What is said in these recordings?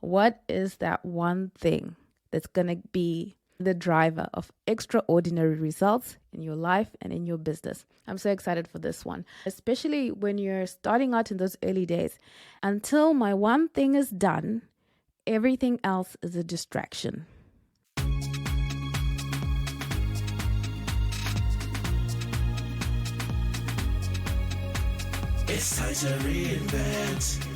What is that one thing that's going to be the driver of extraordinary results in your life and in your business? I'm so excited for this one, especially when you're starting out in those early days. Until my one thing is done, everything else is a distraction. It's time to reinvent.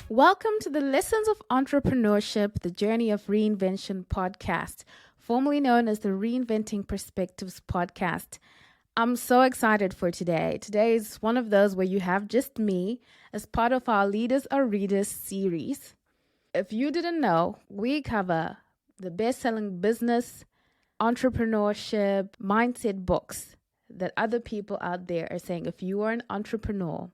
Welcome to the Lessons of Entrepreneurship, the Journey of Reinvention podcast, formerly known as the Reinventing Perspectives podcast. I'm so excited for today. Today is one of those where you have just me as part of our Leaders Are Readers series. If you didn't know, we cover the best-selling business, entrepreneurship, mindset books that other people out there are saying, if you are an entrepreneur,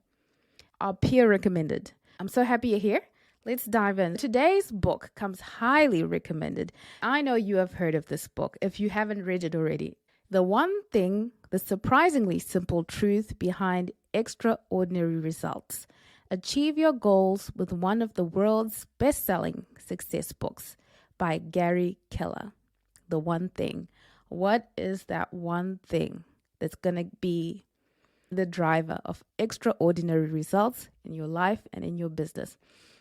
are peer recommended. I'm so happy you're here. Let's dive in. Today's book comes highly recommended. I know you have heard of this book if you haven't read it already. The One Thing, the surprisingly simple truth behind extraordinary results. Achieve your goals with one of the world's best-selling success books by Gary Keller. The One Thing. What is that one thing that's going to be the driver of extraordinary results in your life and in your business?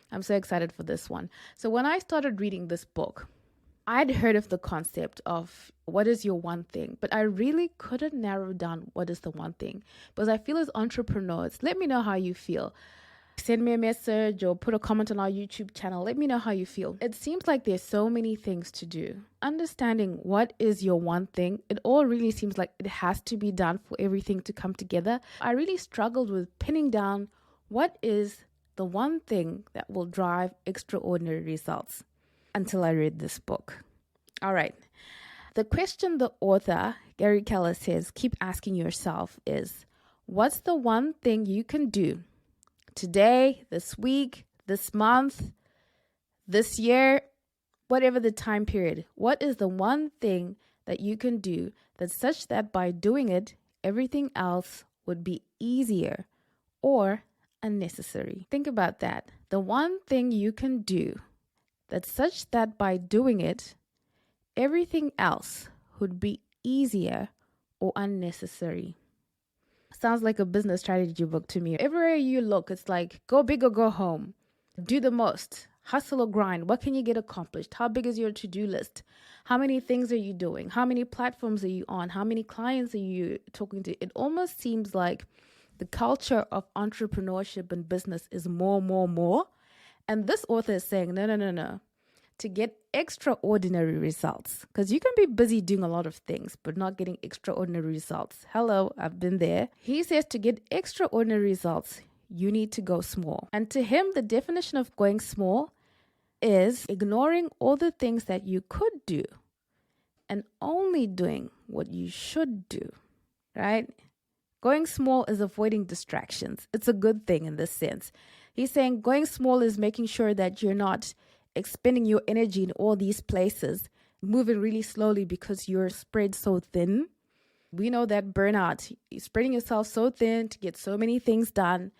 I'm so excited for this one. So when I started reading this book, I'd heard of the concept of what is your one thing, but I really couldn't narrow down what is the one thing, because I feel as entrepreneurs, let me know how you feel. Send me a message or put a comment on our YouTube channel. Let me know how you feel. It seems like there's so many things to do. Understanding what is your one thing, it all really seems like it has to be done for everything to come together. I really struggled with pinning down what is the one thing that will drive extraordinary results until I read this book. All right. The question the author, Gary Keller, says, keep asking yourself is, what's the one thing you can do today, this week, this month, this year, whatever the time period? What is the one thing that you can do that's such that by doing it, everything else would be easier or unnecessary? Think about that. The one thing you can do that's such that by doing it, everything else would be easier or unnecessary. Sounds like a business strategy book to me. Everywhere you look, it's like, go big or go home. Do the most. Hustle or grind. What can you get accomplished? How big is your to-do list? How many things are you doing? How many platforms are you on? How many clients are you talking to? It almost seems like the culture of entrepreneurship and business is more. And this author is saying, no. To get extraordinary results, because you can be busy doing a lot of things, but not getting extraordinary results. Hello, I've been there. He says to get extraordinary results, you need to go small. And to him, the definition of going small is ignoring all the things that you could do and only doing what you should do, right? Going small is avoiding distractions. It's a good thing in this sense. He's saying going small is making sure that you're not expending your energy in all these places, moving really slowly because you're spread so thin. We know that burnout, you're spreading yourself so thin to get so many things done.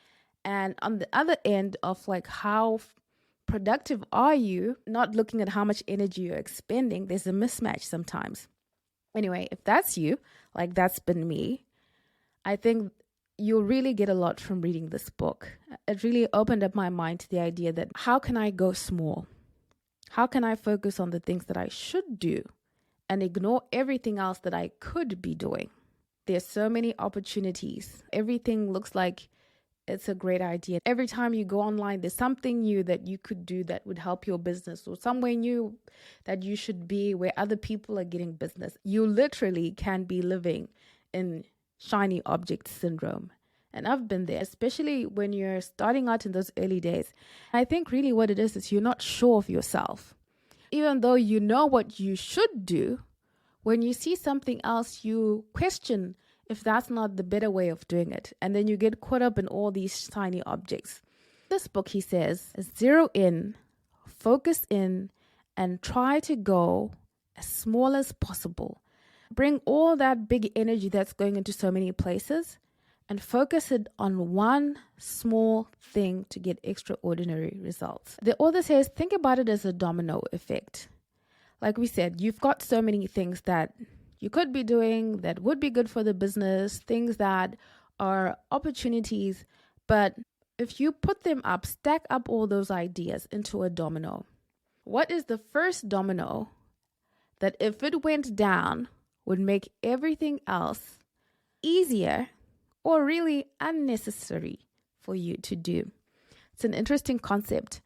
And on the other end of like how productive are you, not looking at how much energy you're expending, there's a mismatch sometimes. Anyway, if that's you, like that's been me, I think you'll really get a lot from reading this book. It really opened up my mind to the idea that how can I go small? How can I focus on the things that I should do and ignore everything else that I could be doing? There's so many opportunities. Everything looks like it's a great idea. Every time you go online, there's something new that you could do that would help your business, or somewhere new that you should be where other people are getting business. You literally can be living in shiny object syndrome. And I've been there, especially when you're starting out in those early days. I think really what it is you're not sure of yourself. Even though you know what you should do, when you see something else, you question if that's not the better way of doing it. And then you get caught up in all these tiny objects. This book, he says, zero in, focus in, and try to go as small as possible. Bring all that big energy that's going into so many places and focus it on one small thing to get extraordinary results. The author says, think about it as a domino effect. Like we said, you've got so many things that you could be doing that would be good for the business, things that are opportunities, but if you put them up, stack up all those ideas into a domino, what is the first domino that if it went down would make everything else easier or really unnecessary for you to do? It's an interesting concept,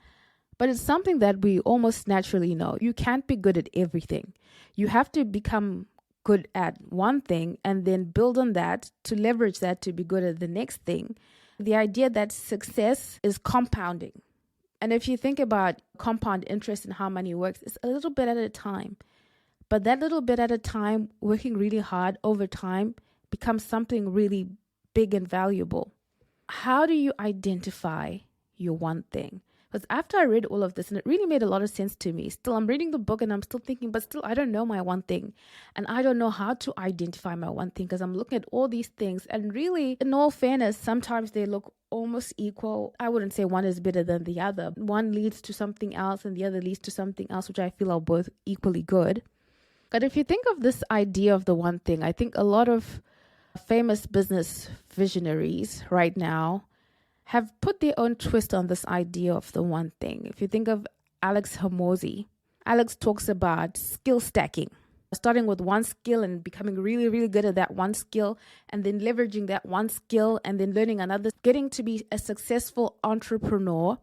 but it's something that we almost naturally know. You can't be good at everything. You have to become good at one thing and then build on that to leverage that to be good at the next thing. The idea that success is compounding. And if you think about compound interest and how money works, it's a little bit at a time. But that little bit at a time, working really hard over time, becomes something really big and valuable. How do you identify your one thing? Because after I read all of this, and it really made a lot of sense to me, still I'm reading the book and I'm still thinking, but still I don't know my one thing. And I don't know how to identify my one thing because I'm looking at all these things. And really, in all fairness, sometimes they look almost equal. I wouldn't say one is better than the other. One leads to something else and the other leads to something else, which I feel are both equally good. But if you think of this idea of the one thing, I think a lot of famous business visionaries right now have put their own twist on this idea of the one thing. If you think of Alex Hormozi, Alex talks about skill stacking, starting with one skill and becoming really, really good at that one skill, and then leveraging that one skill and then learning another, getting to be a successful entrepreneur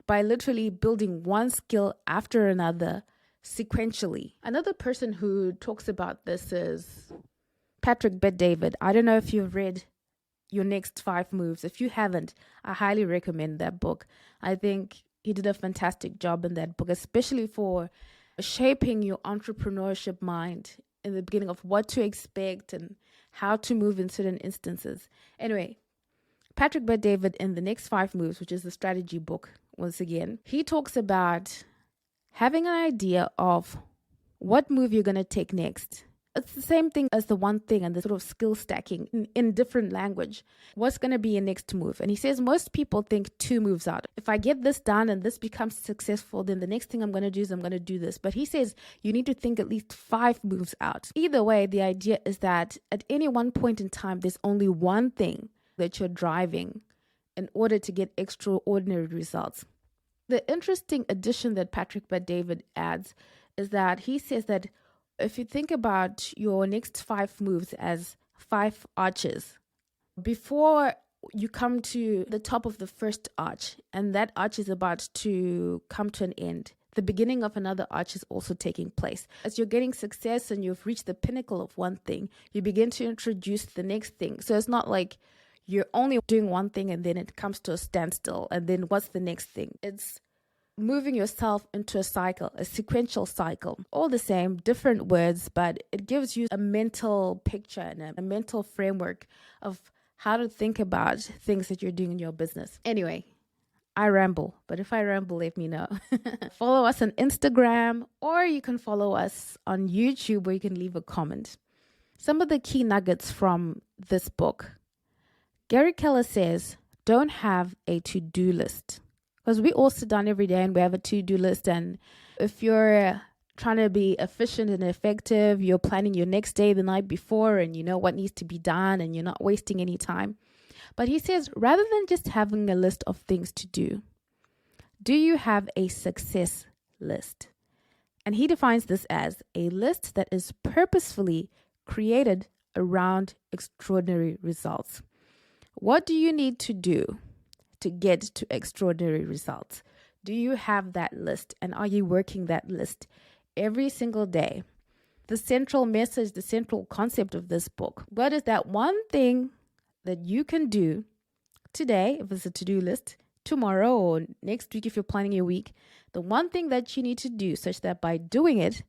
by literally building one skill after another sequentially. Another person who talks about this is Patrick Bet-David. I don't know if you've read Your Next 5 Moves. If you haven't, I highly recommend that book. I think he did a fantastic job in that book, especially for shaping your entrepreneurship mind in the beginning of what to expect and how to move in certain instances. Anyway, Patrick Bet-David in The Next 5 Moves, which is the strategy book, once again, he talks about having an idea of what move you're going to take next. It's the same thing as the one thing and the sort of skill stacking in different language. What's going to be your next move? And he says most people think 2 moves out. If I get this done and this becomes successful, then the next thing I'm going to do is I'm going to do this. But he says you need to think at least 5 moves out. Either way, the idea is that at any one point in time, there's only one thing that you're driving in order to get extraordinary results. The interesting addition that Patrick Bet-David adds is that he says that if you think about your next 5 moves as 5 arches, before you come to the top of the first arch, and that arch is about to come to an end, the beginning of another arch is also taking place. As you're getting success and you've reached the pinnacle of one thing, you begin to introduce the next thing. So it's not like you're only doing one thing and then it comes to a standstill, and then what's the next thing? It's moving yourself into a cycle, a sequential cycle. All the same, different words, but it gives you a mental picture and a mental framework of how to think about things that you're doing in your business. Anyway, I ramble, but if I ramble, let me know. Follow us on Instagram, or you can follow us on YouTube where you can leave a comment. Some of the key nuggets from this book. Gary Keller says, don't have a to-do list. Because we all sit down every day and we have a to-do list. And if you're trying to be efficient and effective, you're planning your next day the night before and you know what needs to be done and you're not wasting any time. But he says, rather than just having a list of things to do you have a success list? And he defines this as a list that is purposefully created around extraordinary results. What do you need to do to get to extraordinary results? Do you have that list, and are you working that list every single day? The central message, the central concept of this book, what is that one thing that you can do today, if it's a to-do list, tomorrow or next week if you're planning your week, the one thing that you need to do such that by doing it,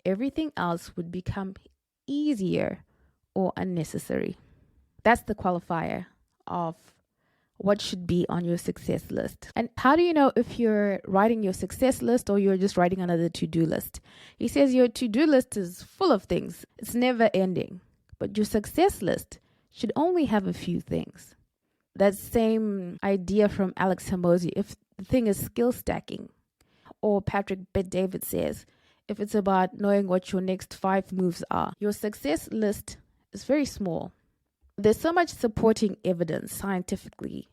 everything else would become easier or unnecessary. That's the qualifier of what should be on your success list. And how do you know if you're writing your success list or you're just writing another to-do list? He says your to-do list is full of things. It's never ending. But your success list, should only have a few things. That same idea from Alex Hamosi, if the thing is skill stacking, or Patrick Bet-David says, if it's about knowing what your next 5 moves are, your success list is very small. There's so much supporting evidence scientifically.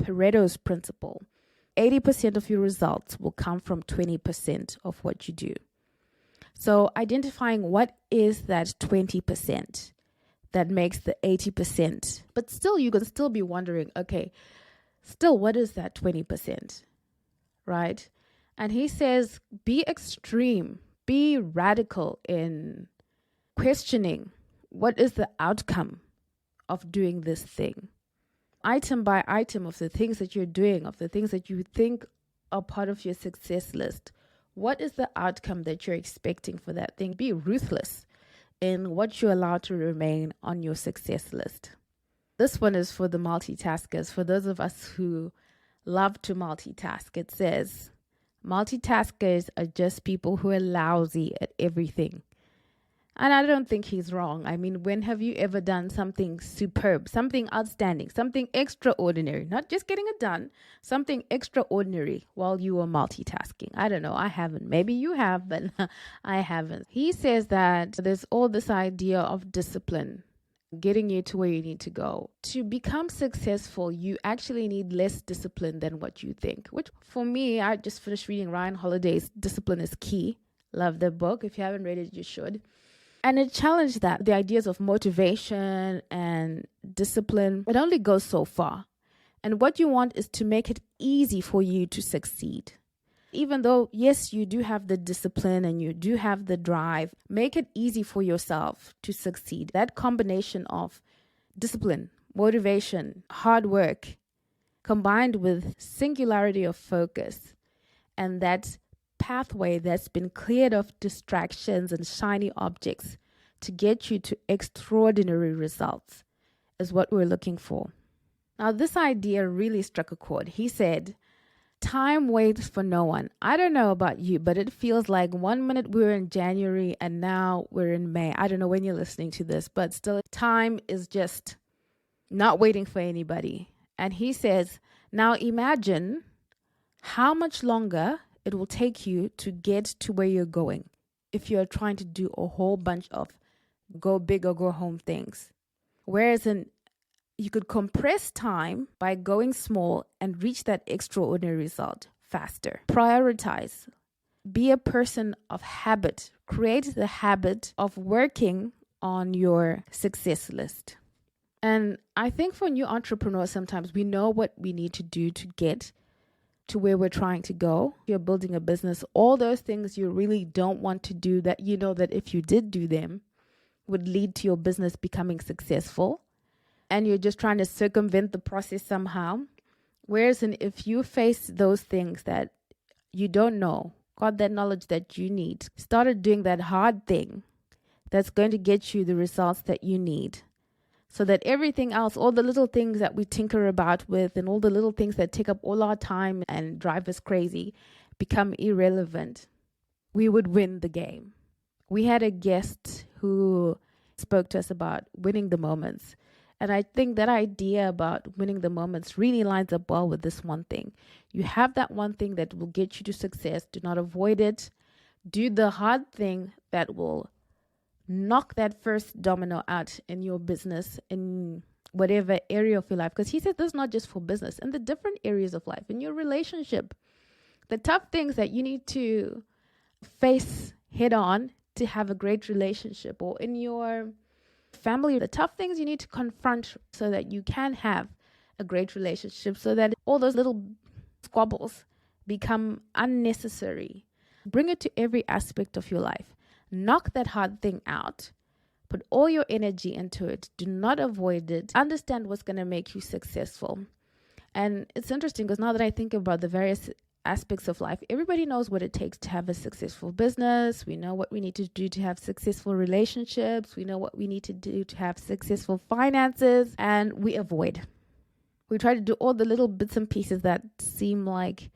Pareto's principle. 80% of your results will come from 20% of what you do. So identifying what is that 20% that makes the 80%. But still, you can still be wondering, okay, still, what is that 20%? Right? And he says, be extreme, be radical in questioning what is the outcome of doing this thing. Item by item of the things that you're doing, of the things that you think are part of your success list. What is the outcome that you're expecting for that thing? Be ruthless in what you allow to remain on your success list. This one is for the multitaskers, for those of us who love to multitask. It says, multitaskers are just people who are lousy at everything. And I don't think he's wrong. I mean, when have you ever done something superb, something outstanding, something extraordinary? Not just getting it done, something extraordinary while you were multitasking. I don't know. I haven't. Maybe you have, but I haven't. He says that there's all this idea of discipline, getting you to where you need to go. To become successful, you actually need less discipline than what you think, which for me, I just finished reading Ryan Holiday's Discipline is Key. Love the book. If you haven't read it, you should. And it challenged that the ideas of motivation and discipline, it only goes so far. And what you want is to make it easy for you to succeed. Even though, yes, you do have the discipline and you do have the drive, make it easy for yourself to succeed. That combination of discipline, motivation, hard work, combined with singularity of focus, and that pathway that's been cleared of distractions and shiny objects to get you to extraordinary results is what we're looking for. Now, this idea really struck a chord. He said, time waits for no one. I don't know about you, but it feels like 1 minute we were in January and now we're in May. I don't know when you're listening to this, but still time is just not waiting for anybody. And he says, now imagine how much longer it will take you to get to where you're going if you're trying to do a whole bunch of go big or go home things. Whereas you could compress time by going small and reach that extraordinary result faster. Prioritize. Be a person of habit. Create the habit of working on your success list. And I think for new entrepreneurs, sometimes we know what we need to do to get to where we're trying to go. You're building a business, all those things you really don't want to do that you know that if you did do them would lead to your business becoming successful, and you're just trying to circumvent the process somehow. Whereas if you face those things that you don't know, got that knowledge that you need, started doing that hard thing that's going to get you the results that you need, so that everything else, all the little things that we tinker about with and all the little things that take up all our time and drive us crazy become irrelevant, we would win the game. We had a guest who spoke to us about winning the moments. And I think that idea about winning the moments really lines up well with this one thing. You have that one thing that will get you to success. Do not avoid it. Do the hard thing that will knock that first domino out in your business, in whatever area of your life. Because he said this is not just for business, in the different areas of life, in your relationship. The tough things that you need to face head on to have a great relationship, or in your family, the tough things you need to confront so that you can have a great relationship, so that all those little squabbles become unnecessary. Bring it to every aspect of your life. Knock that hard thing out. Put all your energy into it. Do not avoid it. Understand what's going to make you successful. And it's interesting because now that I think about the various aspects of life, everybody knows what it takes to have a successful business. We know what we need to do to have successful relationships. We know what we need to do to have successful finances, and we avoid. We try to do all the little bits and pieces that seem like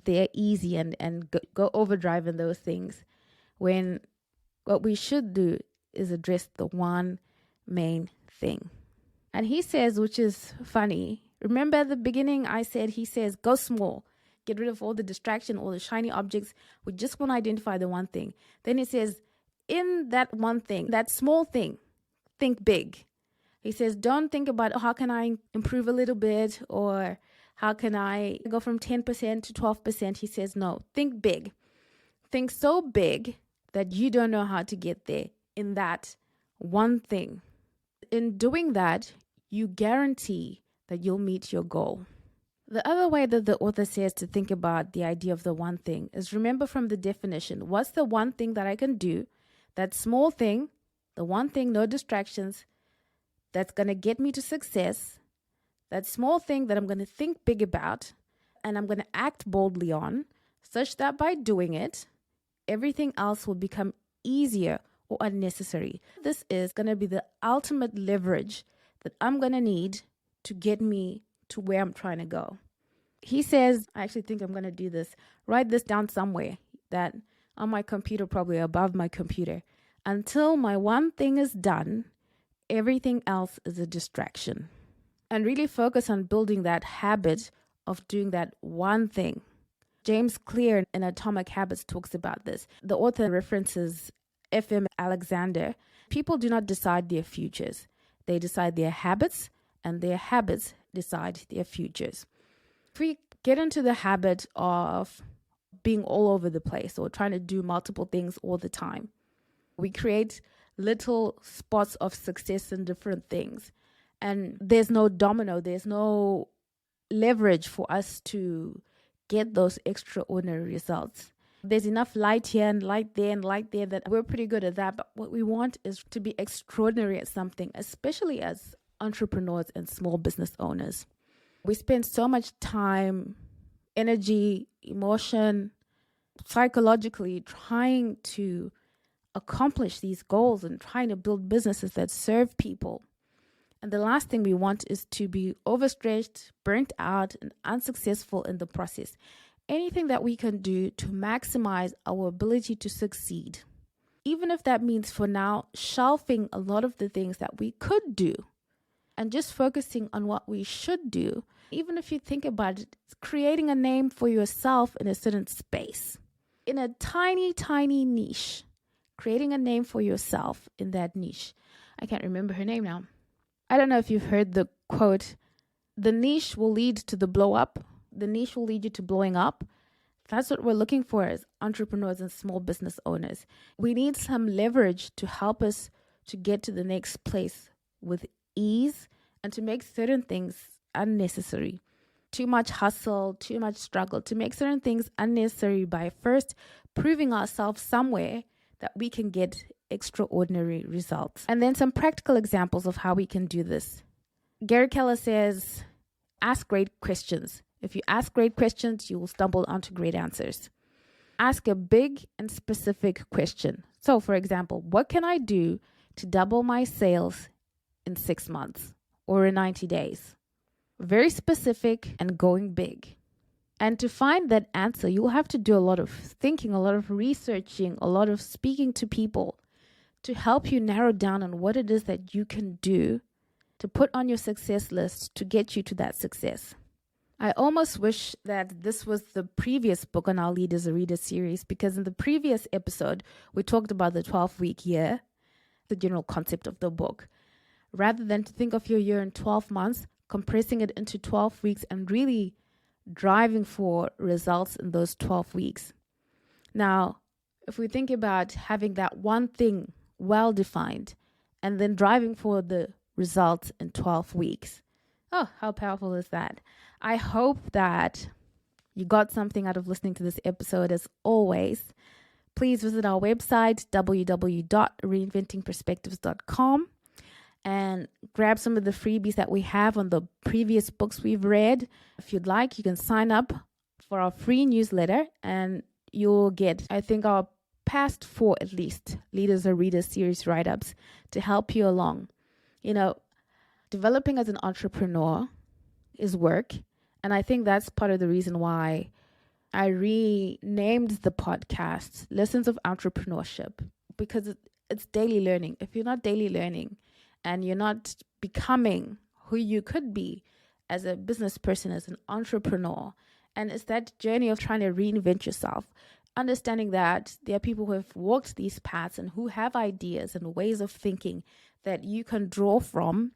they're easy and go overdrive in those things, when what we should do is address the one main thing. And he says, which is funny, remember at the beginning I said he says, go small. Get rid of all the distraction, all the shiny objects. We just want to identify the one thing. Then he says, in that one thing, that small thing, think big. He says, don't think about, oh, how can I improve a little bit, or how can I go from 10% to 12%? He says, no, think big. Think so big that you don't know how to get there in that one thing. In doing that, you guarantee that you'll meet your goal. The other way that the author says to think about the idea of the one thing is, remember from the definition, what's the one thing that I can do, that small thing, the one thing, no distractions, that's going to get me to success, that small thing that I'm going to think big about and I'm going to act boldly on, such that by doing it, everything else will become easier or unnecessary. This is going to be the ultimate leverage that I'm going to need to get me to where I'm trying to go. He says, I actually think I'm going to do this, write this down somewhere, that on my computer, probably above my computer. Until my one thing is done, everything else is a distraction. And really focus on building that habit of doing that one thing. James Clear in Atomic Habits talks about this. The author references F.M. Alexander. People do not decide their futures. They decide their habits, and their habits decide their futures. If we get into the habit of being all over the place or trying to do multiple things all the time, we create little spots of success in different things. And there's no domino, there's no leverage for us to get those extraordinary results. There's enough light here and light there and light there that we're pretty good at that. But what we want is to be extraordinary at something, especially as entrepreneurs and small business owners. We spend so much time, energy, emotion, psychologically trying to accomplish these goals and trying to build businesses that serve people. And the last thing we want is to be overstretched, burnt out, and unsuccessful in the process. Anything that we can do to maximize our ability to succeed, even if that means for now shelving a lot of the things that we could do and just focusing on what we should do. Even if you think about it, it's creating a name for yourself in a certain space, in a tiny, tiny niche, creating a name for yourself in that niche. I can't remember her name now. I don't know if you've heard the quote, the niche will lead to the blow up. The niche will lead you to blowing up. That's what we're looking for as entrepreneurs and small business owners. We need some leverage to help us to get to the next place with ease and to make certain things unnecessary. Too much hustle, too much struggle, to make certain things unnecessary by first proving ourselves somewhere that we can get extraordinary results. And then some practical examples of how we can do this. Gary Keller says, ask great questions. If you ask great questions, you will stumble onto great answers. Ask a big and specific question. So, for example, what can I do to double my sales in 6 months or in 90 days? Very specific and going big. And to find that answer, you'll have to do a lot of thinking, a lot of researching, a lot of speaking to people to help you narrow down on what it is that you can do to put on your success list to get you to that success. I almost wish that this was the previous book on our Lead as a Reader series, because in the previous episode, we talked about the 12-week year, the general concept of the book. Rather than to think of your year in 12 months, compressing it into 12 weeks and really driving for results in those 12 weeks. Now, if we think about having that one thing well defined and then driving for the results in 12 weeks, oh, how powerful is that? I hope that you got something out of listening to this episode. As always, please visit our website, www.reinventingperspectives.com, and grab some of the freebies that we have on the previous books we've read. If you'd like, you can sign up for our free newsletter and you'll get, I think, our past 4 at least Leaders or Readers series write-ups to help you along. You know, developing as an entrepreneur is work. And I think that's part of the reason why I renamed the podcast Lessons of Entrepreneurship, because it's daily learning. If you're not daily learning and you're not becoming who you could be as a business person, as an entrepreneur. And it's that journey of trying to reinvent yourself, understanding that there are people who have walked these paths and who have ideas and ways of thinking that you can draw from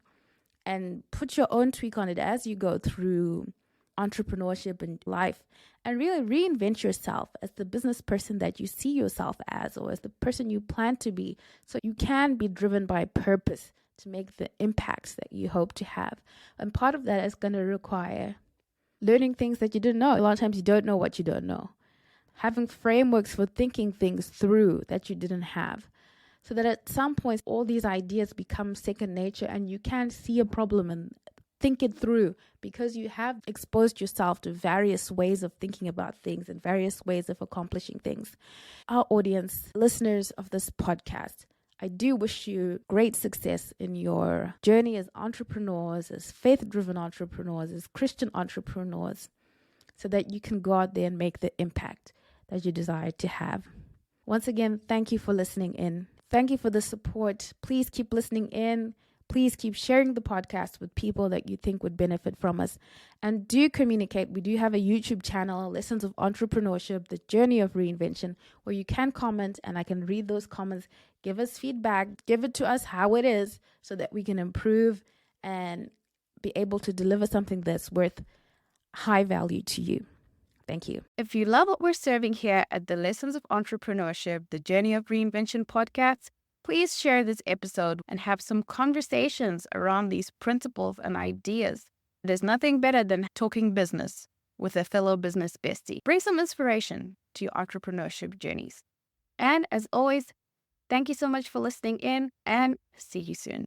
and put your own tweak on it as you go through entrepreneurship and life, and really reinvent yourself as the business person that you see yourself as, or as the person you plan to be, so you can be driven by purpose to make the impacts that you hope to have. And part of that is going to require learning things that you didn't know. A lot of times you don't know what you don't know. Having frameworks for thinking things through that you didn't have, so that at some point all these ideas become second nature and you can see a problem and think it through, because you have exposed yourself to various ways of thinking about things and various ways of accomplishing things. Our audience, listeners of this podcast, I do wish you great success in your journey as entrepreneurs, as faith-driven entrepreneurs, as Christian entrepreneurs, so that you can go out there and make the impact that you desire to have. Once again, thank you for listening in. Thank you for the support. Please keep listening in. Please keep sharing the podcast with people that you think would benefit from us. And do communicate. We do have a YouTube channel, Lessons of Entrepreneurship, The Journey of Reinvention, where you can comment and I can read those comments. Give us feedback. Give it to us how it is so that we can improve and be able to deliver something that's worth high value to you. Thank you. If you love what we're serving here at the Lessons of Entrepreneurship, The Journey of Reinvention podcast, please share this episode and have some conversations around these principles and ideas. There's nothing better than talking business with a fellow business bestie. Bring some inspiration to your entrepreneurship journeys. And as always, thank you so much for listening in and see you soon.